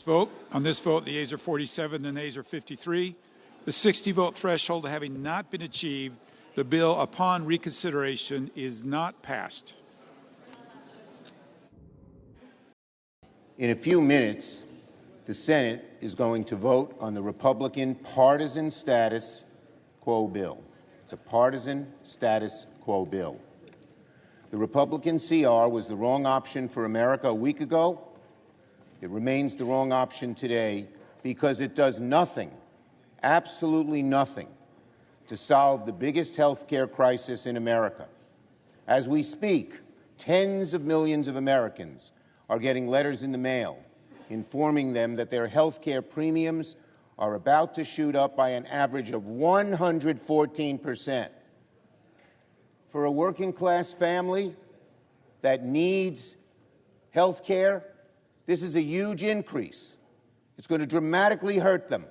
Vote. On this vote, the ayes are 47, the nays are 53. The 60-vote threshold having not been achieved, the bill upon reconsideration is not passed. In a few minutes, the Senate is going to vote on the Republican partisan status quo bill. It's a partisan status quo bill. The Republican CR was the wrong option for America a week ago. It remains the wrong option today because it does nothing, absolutely nothing, to solve the biggest health care crisis in America. As we speak, tens of millions of Americans are getting letters in the mail informing them that their health care premiums are about to shoot up by an average of 114%. For a working-class family that needs health care, this is a huge increase. It's going to dramatically hurt them.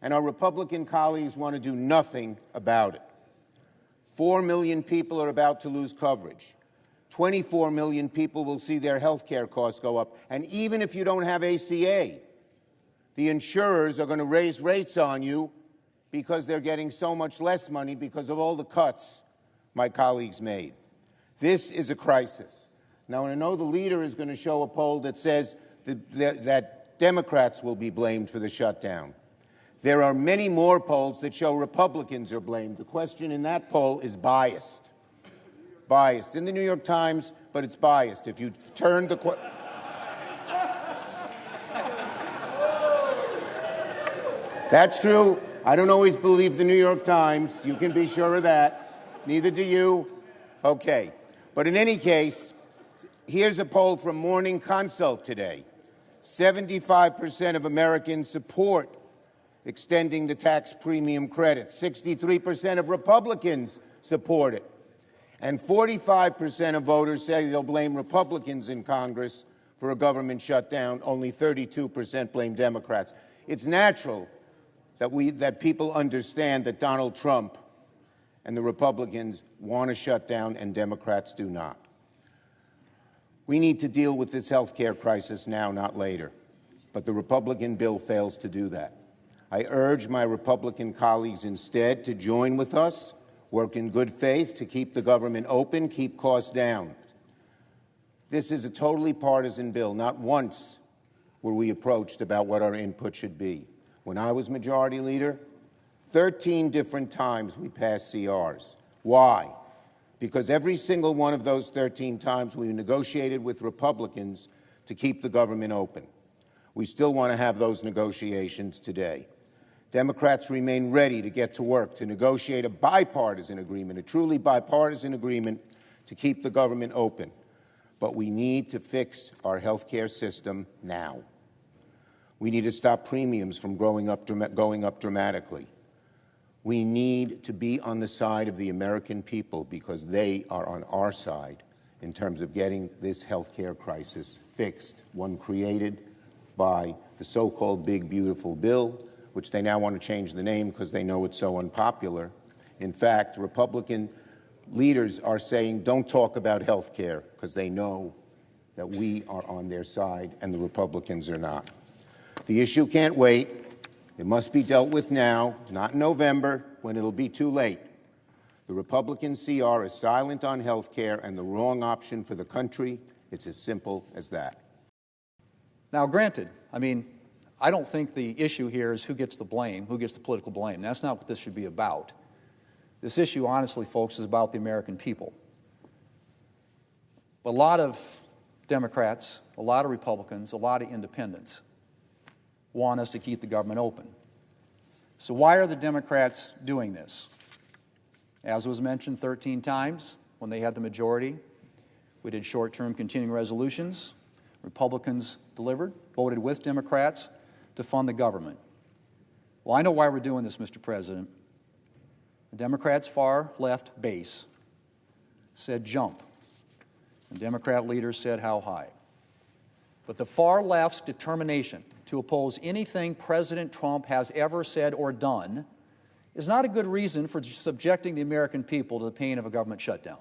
And our Republican colleagues want to do nothing about it. 4 million people are about to lose coverage. 24 million people will see their health care costs go up. And even if you don't have ACA, the insurers are going to raise rates on you because they're getting so much less money because of all the cuts my colleagues made. This is a crisis. Now, I know the leader is going to show a poll that says that Democrats will be blamed for the shutdown. There are many more polls that show Republicans are blamed. The question in that poll is biased. Biased. In the New York Times, but it's biased. If you turn the... That's true. I don't always believe the New York Times. You can be sure of that. Neither do you. Okay. But in any case, here's a poll from Morning Consult today. 75% of Americans support extending the tax premium credit. 63% of Republicans support it. And 45% of voters say they'll blame Republicans in Congress for a government shutdown. Only 32% blame Democrats. It's natural that people understand that Donald Trump and the Republicans want to shut down and Democrats do not. We need to deal with this health care crisis now, not later. But the Republican bill fails to do that. I urge my Republican colleagues instead to join with us, work in good faith to keep the government open, keep costs down. This is a totally partisan bill. Not once were we approached about what our input should be. When I was Majority Leader, 13 different times we passed CRs. Why? Because every single one of those 13 times we negotiated with Republicans to keep the government open. We still want to have those negotiations today. Democrats remain ready to get to work to negotiate a bipartisan agreement, a truly bipartisan agreement to keep the government open. But we need to fix our health care system now. We need to stop premiums from going up dramatically. We need to be on the side of the American people because they are on our side in terms of getting this health care crisis fixed, one created by the so-called big, beautiful bill, which they now want to change the name because they know it's so unpopular. In fact, Republican leaders are saying, don't talk about health care because they know that we are on their side and the Republicans are not. The issue can't wait. It must be dealt with now, not in November, when it'll be too late. The Republican CR is silent on health care and the wrong option for the country. It's as simple as that. Now, granted, I don't think the issue here is who gets the blame, who gets the political blame. That's not what this should be about. This issue, honestly, folks, is about the American people. A lot of Democrats, a lot of Republicans, a lot of independents want us to keep the government open. So why are the Democrats doing this? As was mentioned 13 times when they had the majority, we did short-term continuing resolutions. Republicans delivered, voted with Democrats to fund the government. Well, I know why we're doing this, Mr. President. The Democrats' far-left base said jump, and Democrat leaders said how high. But the far-left's determination to oppose anything President Trump has ever said or done is not a good reason for subjecting the American people to the pain of a government shutdown.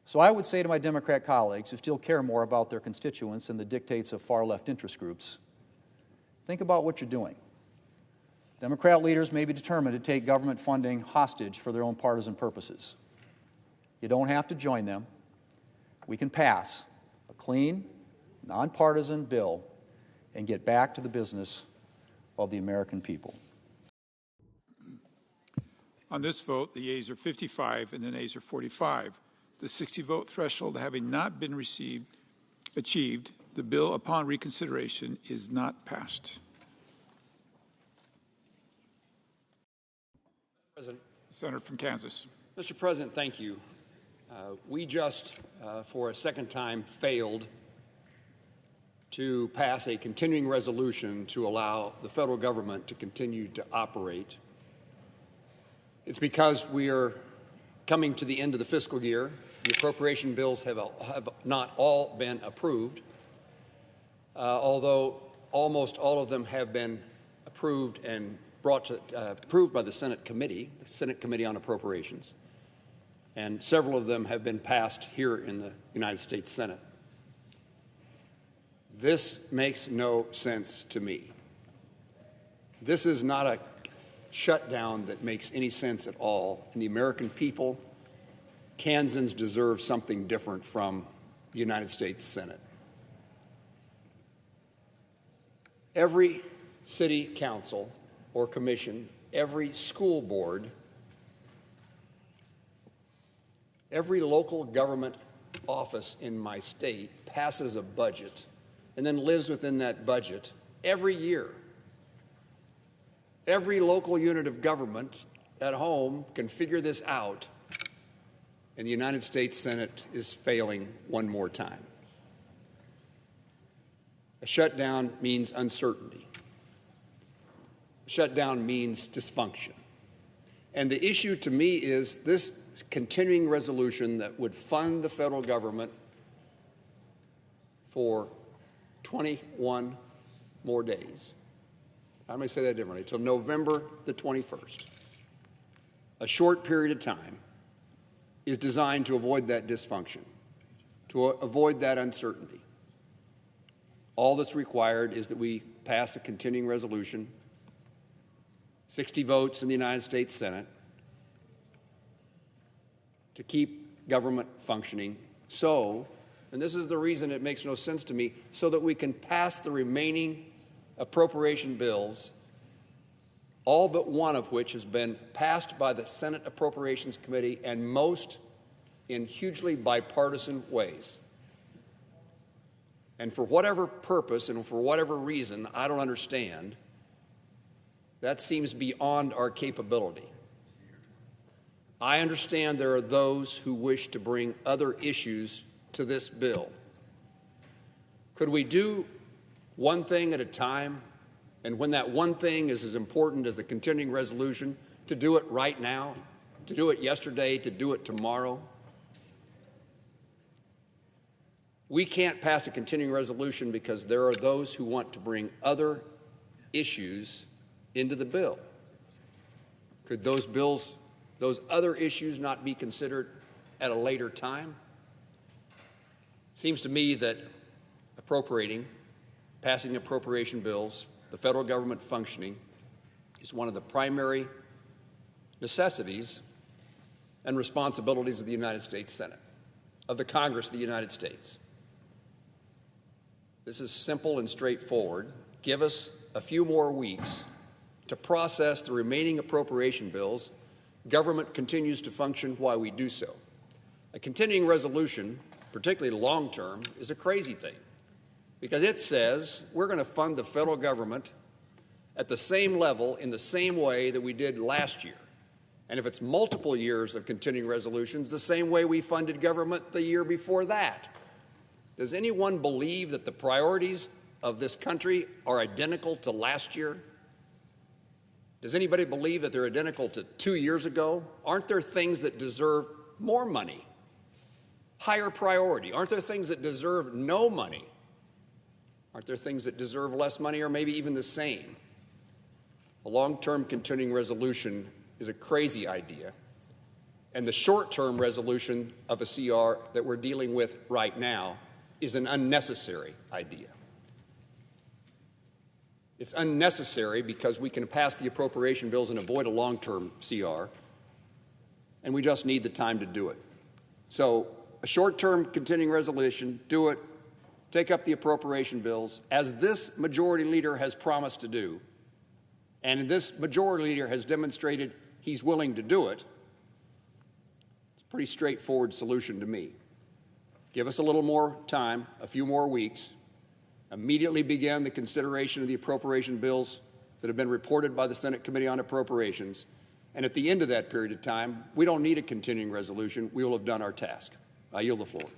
So I would say to my Democrat colleagues who still care more about their constituents than the dictates of far-left interest groups, think about what you're doing. Democrat leaders may be determined to take government funding hostage for their own partisan purposes. You don't have to join them. We can pass a clean, nonpartisan bill and get back to the business of the American people. On this vote, the yeas are 55 and the nays are 45. The 60-vote threshold having not been achieved, the bill upon reconsideration is not passed. President. Senator from Kansas. Mr. President, thank you. We just, for a second time, failed to pass a continuing resolution to allow the federal government to continue to operate. It's because we are coming to the end of the fiscal year. The appropriation bills have not all been approved, although almost all of them have been approved and approved by the Senate Committee on Appropriations, and several of them have been passed here in the United States Senate. This makes no sense to me. This is not a shutdown that makes any sense at all, and the American people, Kansans, deserve something different from the United States Senate. Every city council or commission, every school board, every local government office in my state passes a budget and then lives within that budget every year. Every local unit of government at home can figure this out, and the United States Senate is failing one more time. A shutdown means uncertainty. A shutdown means dysfunction. And the issue to me is this continuing resolution that would fund the federal government for 21 more days. I'm going to say that differently, till November the 21st. A short period of time is designed to avoid that dysfunction, to avoid that uncertainty. All that's required is that we pass a continuing resolution, 60 votes in the United States Senate, to keep government functioning so, and this is the reason it makes no sense to me, so that we can pass the remaining appropriation bills, all but one of which has been passed by the Senate Appropriations Committee, and most in hugely bipartisan ways. And for whatever purpose and for whatever reason I don't understand, that seems beyond our capability. I understand there are those who wish to bring other issues to this bill. Could we do one thing at a time, and when that one thing is as important as the continuing resolution, to do it right now, to do it yesterday, to do it tomorrow? We can't pass a continuing resolution because there are those who want to bring other issues into the bill. Could those other issues not be considered at a later time? Seems to me that passing appropriation bills, the federal government functioning, is one of the primary necessities and responsibilities of the United States Senate, of the Congress of the United States. This is simple and straightforward. Give us a few more weeks to process the remaining appropriation bills. Government continues to function while we do so. A continuing resolution, particularly long-term, is a crazy thing because it says we're going to fund the federal government at the same level in the same way that we did last year. And if it's multiple years of continuing resolutions, the same way we funded government the year before that. Does anyone believe that the priorities of this country are identical to last year? Does anybody believe that they're identical to 2 years ago? Aren't there things that deserve more money, higher priority? Aren't there things that deserve no money? Aren't there things that deserve less money or maybe even the same? A long-term continuing resolution is a crazy idea, And the short-term resolution of a CR that we're dealing with right now is an unnecessary idea. It's unnecessary because we can pass the appropriation bills and avoid a long-term CR, and we just need the time to do it. So a short-term continuing resolution, do it, take up the appropriation bills, as this majority leader has promised to do, and this majority leader has demonstrated he's willing to do it. It's a pretty straightforward solution to me. Give us a little more time, a few more weeks, immediately begin the consideration of the appropriation bills that have been reported by the Senate Committee on Appropriations, and at the end of that period of time, we don't need a continuing resolution. We will have done our task. I yield the floor.